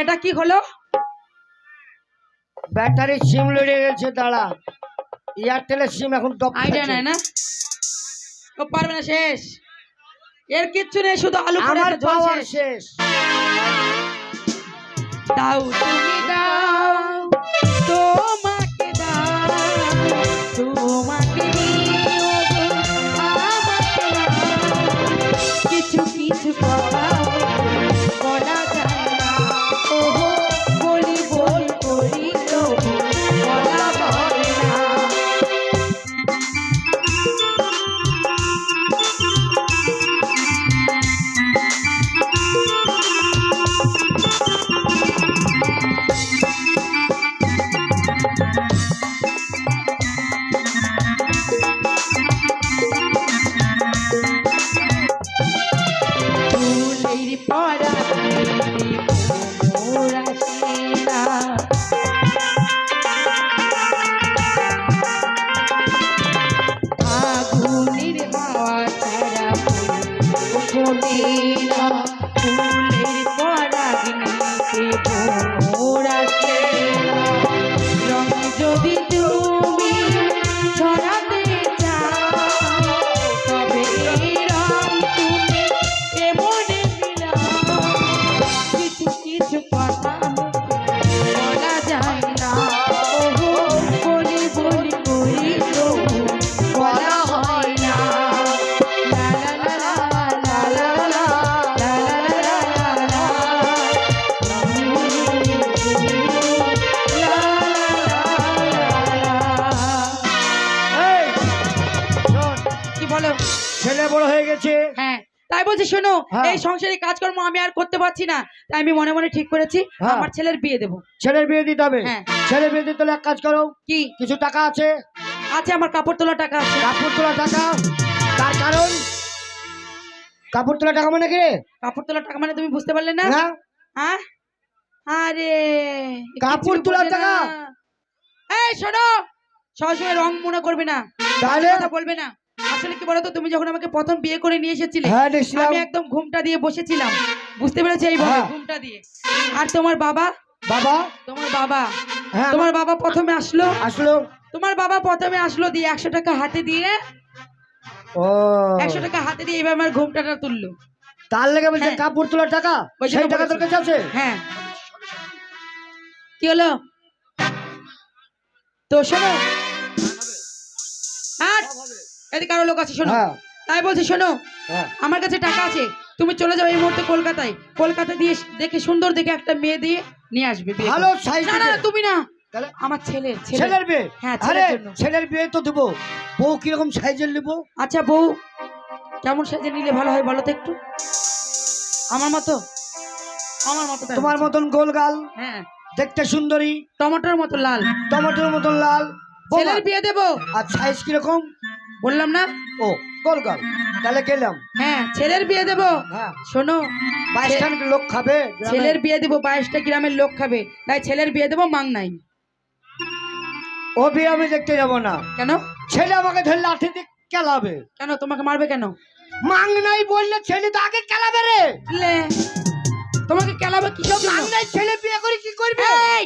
এটা কি হলো? ব্যাটারি সিম লড়ে গেছে, দাঁড়া। এয়ারটেলের সিম এখন টপ আইডিয়া নাই না, ও পারবে না, শেষ। এর কিচ্ছু নেই, শুধু আলু করে আমার একটা ঝোল পাওয়ার শেষ। শেষ। দাও তুমি দাও, তোমাকে দাও, তোমাকে দিও গো, আমাকে দাও। কিছু কিছু কথা বলা যায় না, ওহো বলি বলি করি তবু বলা হয় না। ফুলের পরা মোরা সেরা, আগুনের হাওয়া ছাড়া ফুলে না, ফুলের পরাগনিতে মোরা সেরা। রং যদি তুমি ছড়াতে চাও, তবে এই রং তুমি এমনে মিলাও। কিছু কিছু কথা বলা যায় না, ওহো বলি বলি করি তবু বলা হয় না। লা লা লা লা লা লা লা লা লা লা এই শোন, কি বলো? ছেলে বড় হয়ে গেছে। হ্যাঁ, তাই বলছি শোনো, হ্যাঁ। এই সংসারে কাজকর্ম আমি আর করতে পারছি না, তাই আমি মনে মনে ঠিক করেছি হ্যাঁ। আমার ছেলের বিয়ে দেবো। ছেলের বিয়ে দিতে হবে। হ্যাঁ। ছেলের বিয়ে দিতে হলে এক কাজ করো, কি কিছু টাকা আছে? আছে? আমার কাপড় তোলা টাকা আছে। কাপড় তোলা টাকা? তার কারণ কাপড় তোলা টাকা মানে কি? কাপড় তোলা টাকা মানে তুমি বুঝতে পারলে না? না, হ্যাঁ, আরে কাপড় কিছু তোলার বোঝে টাকা। না। এই শোনো, সবসময় রং মনে করবে না, তাহলে কথা বলবে না। আসলে কি বলতো, তুমি যখন আমাকে প্রথম বিয়ে করে নিয়ে এসেছিলে, হ্যাঁ দেখছিলাম। আমি একদম ঘুমটা দিয়ে বসেছিলাম, বুঝতে পেরেছি? এইভাবে হ্যাঁ। ঘুমটা দিয়ে। আর তোমার বাবা, বাবা, তোমার বাবা, হ্যাঁ তোমার বাবা প্রথমে আসলো, আসলো। তোমার বাবা প্রথমে আসলো, দিয়ে 100 টাকা হাতে দিয়ে, ও 100 টাকা হাতে দিয়ে এইভাবে আমার ঘুমটাটা তুললো। তার লেগে বলছে হ্যাঁ। কাপড় তোলার টাকা। ওই জন্য সেই টাকা তোর বলেছি। কাছে আছে? হ্যাঁ, কি হলো? তো শোনো, আর এদিকে আরো লোক আছে, শোনো। হ্যাঁ তাই বলছি শোনো, হ্যাঁ। আমার কাছে টাকা আছে, তুমি চলে যাও এই মুহূর্তে কলকাতায়। কলকাতা দিয়ে দেখে সুন্দর দেখে একটা মেয়ে দিয়ে নিয়ে আসবে বিয়ে ভালো করে। সাইজ না না না, তুমি না, তাহলে আমার ছেলের ছেলের বিয়ে। হ্যাঁ, আরে ছেলের জন্য। ছেলের বিয়ে তো দেবো, বউ কিরকম সাইজের নেবো? আচ্ছা বউ কেমন সাজে নিলে ভালো হয় বলো তো একটু? আমার মতো, আমার মতো তাই তোমার বলছি। মতন গোল গাল, হ্যাঁ, দেখতে সুন্দরী, টমেটোর মতো লাল। টমেটোর মতন লাল। ছেলের বিয়ে দেবো আর সাইজ কিরকম? বললাম না? ও গোল গাল, তাহলে গেলাম। হ্যাঁ, ছেলের বিয়ে দেবো। হ্যাঁ, শোনো, 22টা লোক খাবে গ্রামে। ছেলের বিয়ে দেবো, 22টা গ্রামের লোক খাবে, তাই ছেলের বিয়ে দেবো মাংনাই। ও বিয়ে আমি দেখতে যাবো না। কেন? ছেলে আমাকে ধরে লাঠি দিয়ে কেলাবে। কেন তোমাকে মারবে কেন? মাংনাই বললে ছেলে তো আগে কেলাবে রে। লে, তোমাকে কেলাবে কি জন্য? মাংনাই ছেলে বিয়ে করে কি করবে? এই,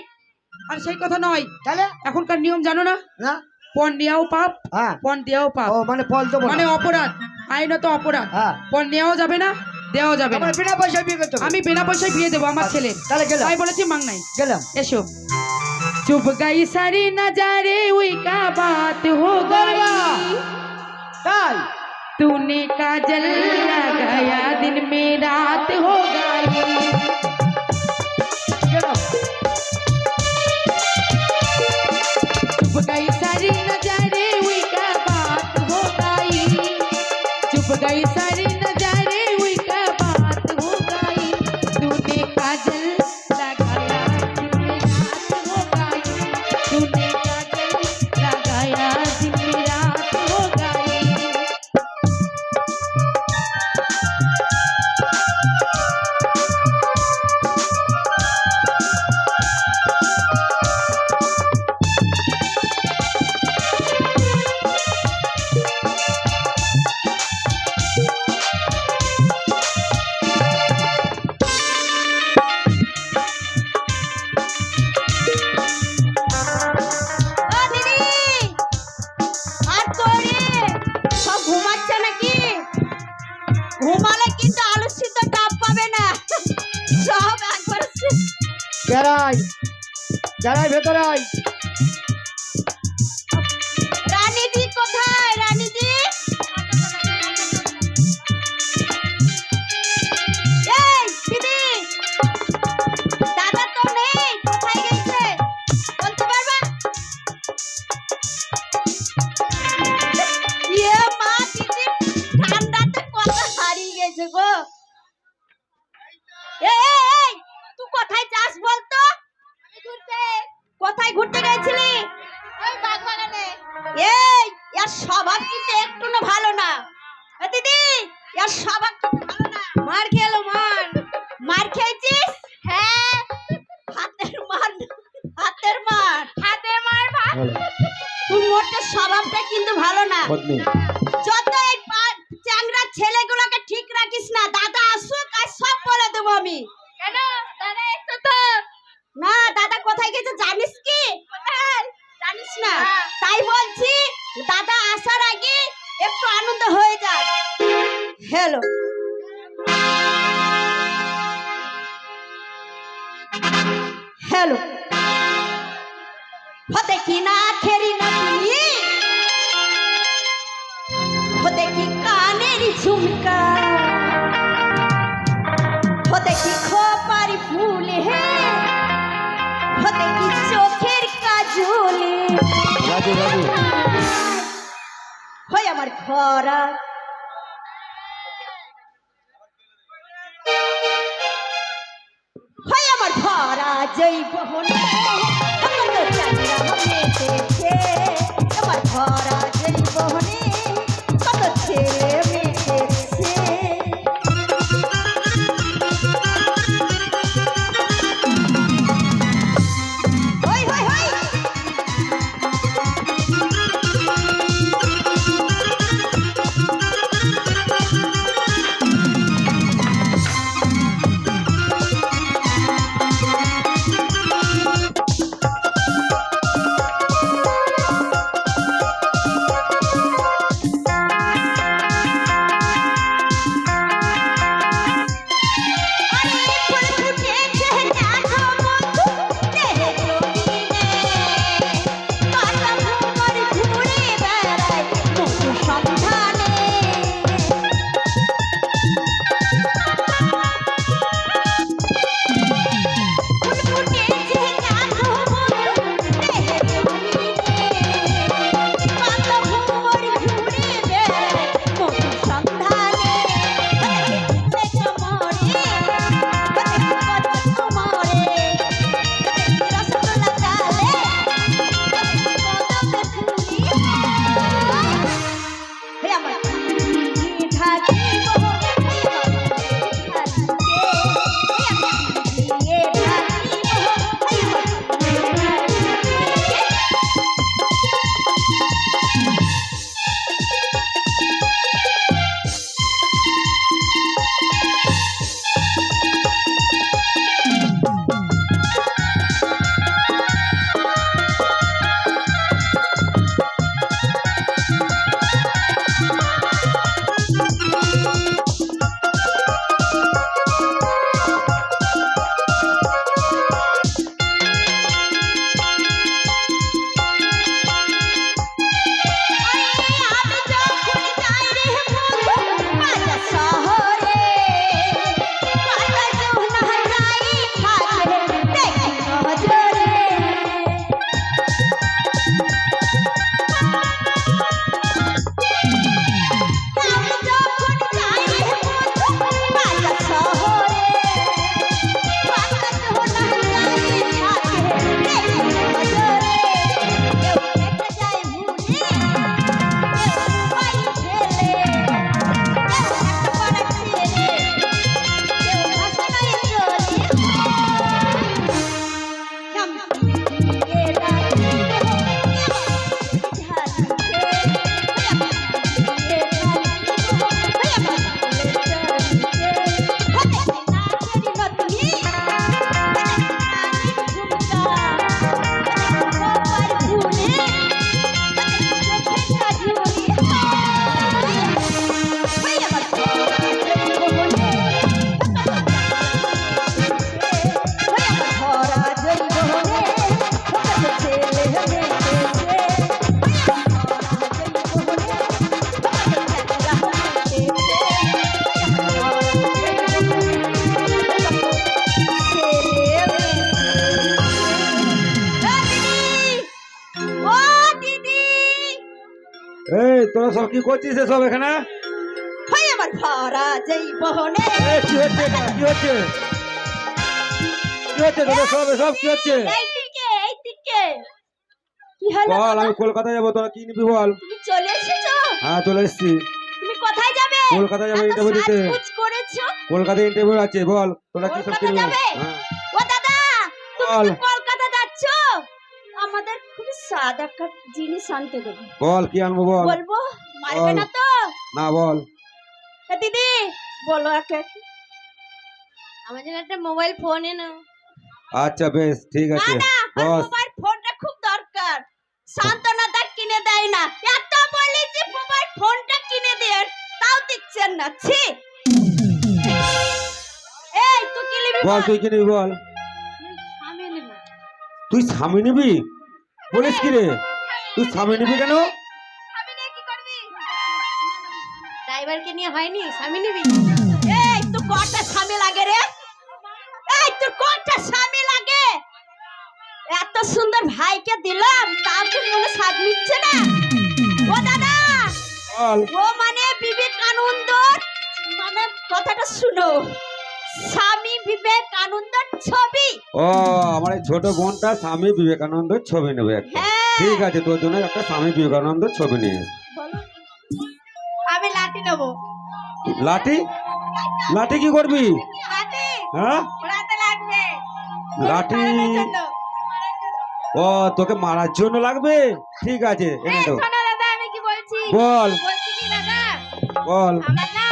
আর সেই কথা নয়, তাহলে এখনকার নিয়ম জানো না? না, পণ নেওয়াও পাপ, হ্যাঁ। পণ দেওয়াও পাপ, ও মানে ফল দেবো মানে না। অপরাধ, আইনত অপরাধ। হ্যাঁ, পণ নেওয়াও যাবে না, দেওয়াও যাবে না। আমার বিনা পয়সায় বিয়ে করতে হবে। আমি বিনা পয়সায় বিয়ে দেবো আমার ছেলে, তাহলে গেলাম, তাই বলেছি মাংনাই। গেলাম। এসো। चुप गई सारी नजारे हुई क्या बात हो गई, তাই तूने काजल लगाया दिन में रात हो गई। গেলাম। चुप गई सारी नजारे हुई क्या बात हो गई, चुप गई सारी नजारे हुई क्या बात हो गई, तूने काजल लगाया दिन में रात हो गई, तूने काजल लगाया दिन में रात हो गई। বেড়াই বেড়াই ভেতরে আয়। রানীজি কোথায়? রানীজি, এই দিদি, দাদা তো নেই, কোথায় গেছে বলতে পারবা? ইয়ে মা, দিদি ঠান্ডাতে কথা হারিয়ে গেছে গো। এই তুই কোথায় যাস বলতো? কোথায় ঘুরতে গেছিলি? ওই বাগবাগানে। এই এর স্বভাব কিন্তু একটু না ভালো না। দিদি, এর স্বভাব কিন্তু ভালো না। মার খেলো, মার খেয়েছিস? হ্যাঁ, হাতের মার, হাতের মার, হাতের মার। তুই মোটে স্বভাবটা কিন্তু ভালো না। যত এই চ্যাংড়া ছেলেগুলোকে ঠিক রাখিস না, দাদা আসুক আর সব বলে দেবো আমি। কেন দাদা এসো তো? না, দাদা কোথায় গেছে জানিস কি? জানিস না? তাই বলছি দাদা আসার আগে একটু আনন্দ হয়ে যাক। হ্যালো, হ্যালো, দেখি না খেরি না তুমি, দেখি কানের ঝুমকা, দেখি খোপারি ফুল, হে দেখি চোখের কাজলে, হয় আমার ভরা, হয় আমার ভরা জৈবনে, আমার তো চাঁদরা মেতেছে, আমার ভরা জৈবনে কত ছেলে মেতেছে। তোরা সব কি করছিস সব এখানে? হয় আমার ভরা যেই বহনে কি হচ্ছে এটা? কি হচ্ছে? কি হচ্ছে তোদের সব এসব কি হচ্ছে? এই দিকে কি হলো বল, বাবা? আমি কলকাতায় যাবো, তোরা কি নিবি বল? তুমি চলে এসেছো? হ্যাঁ চলে এসছি। তুমি কোথায় যাবে? কলকাতায় যাবো এত ইন্টারভিউ দিতে। সাজগোজ করেছো? কলকাতায় ইন্টারভিউ আছে, বল তোরা কি সব কলকাতা কিনবি? যাবে? হ্যাঁ ও দাদা, তুমি বল। তো কলকাতা যাচ্ছো? আমাদের খুব সাদা একটা জিনিস আনতে দেবো। বল কি আনবো বল? বলবো? মারবে বল। না তো? না বল। এ দিদি, বলো একে একে। আমার জন্য একটা মোবাইল ফোন এনো। আচ্ছা বেশ ঠিক না আছে না, আর বস। মোবাইল ফোনটা খুব দরকার। শান্তনা দা কিনে দেয় না। এত বলেছি মোবাইল ফোনটা কিনে দেন, তাও দিচ্ছেন না। ছি। এই তুই কি নিবি বল তুই কি নিবি বল? আমি নেব। তুই স্বামী নিবি? বলিস কি রে, তুই স্বামী নিবি কেন? আমি নিয়ে কি করবি? ড্রাইভারকে নিয়ে হয়নি, স্বামী নিবি? এই তুই কটা স্বামী লাগে রে? এই তোর কটা স্বামী লাগে? এত সুন্দর ভাইকে দিলাম, তাও তোর মনে স্বাদ নিচ্ছে না? ও দাদা, বল। ও মানে বিবেকানন্দ, মানে কথাটা শুনো, স্বামী বিবেকানন্দর ছবি। ও আমার এই ছোট বোনটা স্বামী বিবেকানন্দের ছবি নেবে একটা। হ্যাঁ। ঠিক আছে, তোর জন্য একটা স্বামী বিবেকানন্দের ছবি নিয়ে এস। বলো। আমি লাঠি নেব। লাঠি? লাঠি কি করবি? লাঠি হ্যাঁ ওড়াতে লাগবে। লাঠি? মারানোর জন্য। ও তোকে মারার জন্য লাগবে? ঠিক আছে এনে এই দেবো। শোনো দাদা, আমি কি বলছি? বল বলছি কি দাদা, বল। আমার না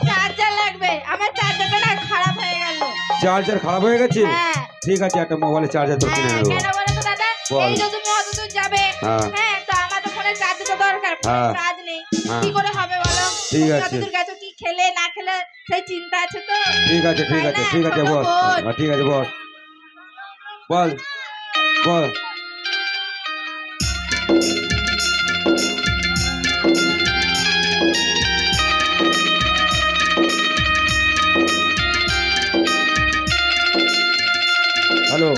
চার্জার লাগবে। আমার চার্জারটা না খারাপ হয়ে গেল। চার্জার খারাপ হয়ে গেছে? হ্যাঁ। ঠিক আছে, একটা মোবাইলের চার্জার তোর কিনে হ্যাঁ, নেবো। কেন বলো তো দাদা? বল। এই যে তুমি অতদূর যাবে, হ্যাঁ। হ্যাঁ, তো আমার তো ফোনের চার্জারটা দরকার। হ্যাঁ। ফোনের চার্জ নেই। হ্যাঁ। কি করে হবে বলো? ঠিক তুমি আছে। অতদূর গেছো, কি খেলে না খেলে সেই চিন্তা আছে তো। ঠিক আছে ঠিক আছে ঠিক আছে বস। হ্যাঁ, ঠিক আছে বস। বল বল। হ্যালো